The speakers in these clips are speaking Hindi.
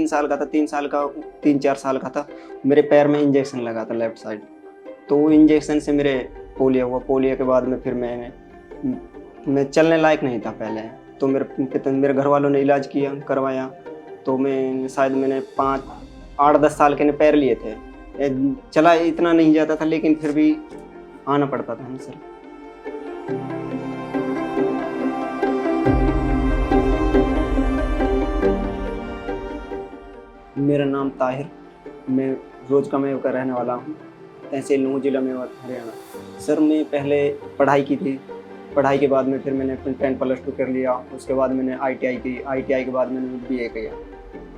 साल का था, 3-4 साल का था, मेरे पैर में इंजेक्शन लगा था लेफ्ट साइड। तो वो इंजेक्शन से मेरे पोलियो हुआ। पोलियो के बाद में फिर मैं चलने लायक नहीं था पहले। तो मेरे घर वालों ने इलाज करवाया। तो मैंने 8-10 साल के ने पैर लिए थे। चला इतना नहीं जाता था, लेकिन फिर भी आना पड़ता था ना सर। मेरा नाम ताहिर, मैं रोज कमेव का रहने वाला हूँ, तहसील नूंह, जिला मेवात, हरियाणा। सर मैं पहले पढ़ाई की थी। पढ़ाई के बाद में फिर मैंने 10+2 कर लिया। उसके बाद मैंने ITI की। ITI के बाद मैंने BA किया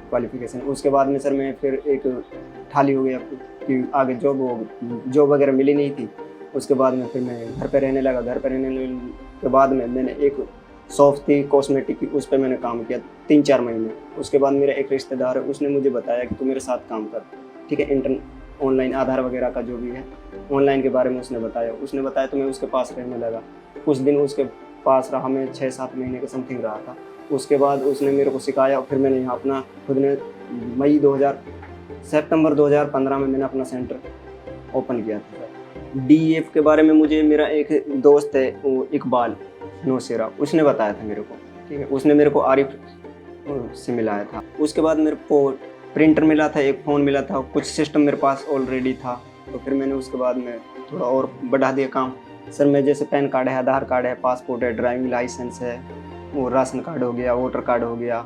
क्वालिफिकेशन। उसके बाद में सर मैं फिर एक ठाली हो गया कि आगे जॉब वगैरह मिली नहीं थी। उसके बाद में फिर मैं घर पे रहने लगा। घर पे रहने के बाद में मैंने एक शॉप थी कॉस्मेटिक की, उस पर मैंने काम किया 3-4 महीने। उसके बाद मेरा एक रिश्तेदार है, उसने मुझे बताया कि तू मेरे साथ काम कर, ठीक है, ऑनलाइन आधार वगैरह का जो भी है ऑनलाइन के बारे में उसने बताया तो मैं उसके पास रहने लगा। कुछ दिन उसके पास रहा, मैं 6-7 महीने के समथिंग रहा था। उसके बाद उसने मेरे को सिखाया। फिर मैंने यहाँ अपना खुद ने सितंबर 2015 में मैंने अपना सेंटर ओपन किया था। DEF के बारे में मुझे मेरा एक दोस्त है, वो इकबाल नौशेरा, उसने बताया था मेरे को, ठीक है। उसने मेरे को आरिफ से मिलाया था। उसके बाद मेरे को प्रिंटर मिला था, एक फ़ोन मिला था, कुछ सिस्टम मेरे पास ऑलरेडी था। तो फिर मैंने उसके बाद में थोड़ा और बढ़ा दिया काम। सर मैं जैसे पैन कार्ड है, आधार कार्ड है, पासपोर्ट है, ड्राइविंग लाइसेंस है, और राशन कार्ड हो गया, वोटर कार्ड हो गया,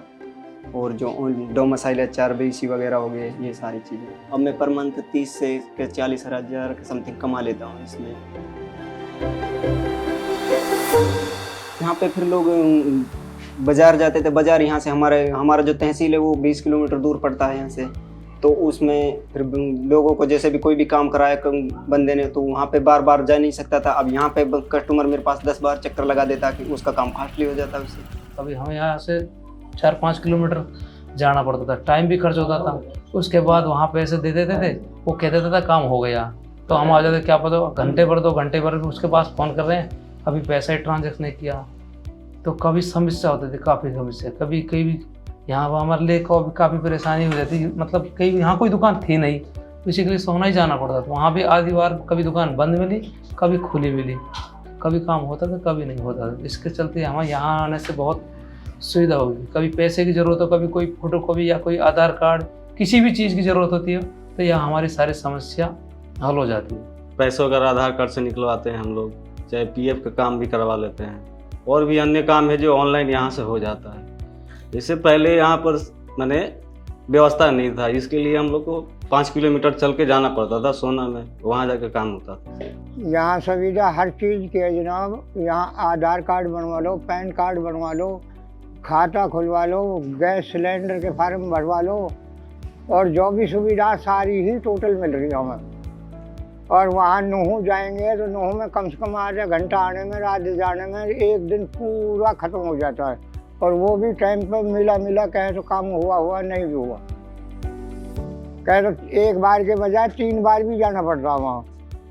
और जो डोमिसाइल है, 4BC वगैरह हो गए, ये सारी चीज़ें। अब मैं पर मंथ 30 से 40 हज़ार के समथिंग कमा लेता हूँ इसमें। यहाँ पे फिर लोग बाज़ार जाते थे। बाज़ार यहाँ से हमारा जो तहसील है वो 20 किलोमीटर दूर पड़ता है यहाँ से। तो उसमें फिर लोगों को जैसे भी कोई भी काम कराया बंदे ने, तो वहाँ पे बार बार जा नहीं सकता था। अब यहाँ पे कस्टमर मेरे पास 10 बार चक्कर लगा देता कि उसका काम फास्टली हो जाता है उससे। कभी हमें यहाँ से 4-5 किलोमीटर जाना पड़ता था, टाइम भी खर्च होता था। उसके बाद वहाँ पैसे दे देते थे, वो कह देता था काम हो गया, तो हम आ जाते, क्या पता घंटे भर 2 घंटे भर भी उसके पास फ़ोन कर रहे हैं, अभी पैसा ही ट्रांजेक्शन नहीं किया। तो कभी समस्या होती थी, काफ़ी समस्या। कभी कभी यहाँ हमारे लिए काफ़ी परेशानी हो जाती, मतलब कहीं यहाँ कोई दुकान थी नहीं, बेसिकली सोना ही जाना पड़ता था। वहाँ भी आधी बार कभी दुकान बंद मिली, कभी खुली मिली, कभी काम होता था, कभी नहीं होता था। इसके चलते हमें यहाँ आने से बहुत सुविधा होगी। कभी पैसे की ज़रूरत हो, कभी कोई फोटोकॉपी या कोई आधार कार्ड, किसी भी चीज़ की ज़रूरत होती है, तो यहाँ हमारी सारी समस्या हल हो जाती है। पैसे वगैरह आधार कार्ड से निकलवाते हैं हम लोग, चाहे PF का काम भी करवा लेते हैं, और भी अन्य काम है जो ऑनलाइन यहाँ से हो जाता है। इससे पहले यहाँ पर मैंने व्यवस्था नहीं था, इसके लिए हम लोग को 5 किलोमीटर चल के जाना पड़ता था सोना में, वहाँ जाकर काम होता था। यहाँ सुविधा हर चीज़ की है जनाब। यहाँ आधार कार्ड बनवा लो, पैन कार्ड बनवा लो, खाता खुलवा लो, गैस सिलेंडर के फार्म भरवा लो, और जो भी सुविधा सारी ही टोटल मिल रही है हमें। और वहाँ नूंह जाएंगे तो नूंह में कम से कम आधा घंटा आने में, रात जाने में 1 दिन पूरा ख़त्म हो जाता है। और वो भी टाइम पर मिला कहे तो काम हुआ नहीं भी हुआ, कहे तो 1 बार के बजाय 3 बार भी जाना पड़ता है वहाँ।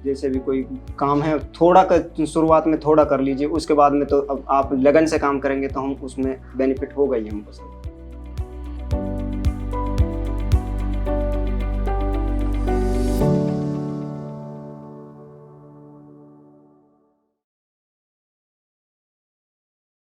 जैसे भी कोई काम है, थोड़ा शुरुआत में थोड़ा कर लीजिए, उसके बाद में तो अब आप लगन से काम करेंगे तो हम उसमें बेनिफिट होगा ही हमको सर।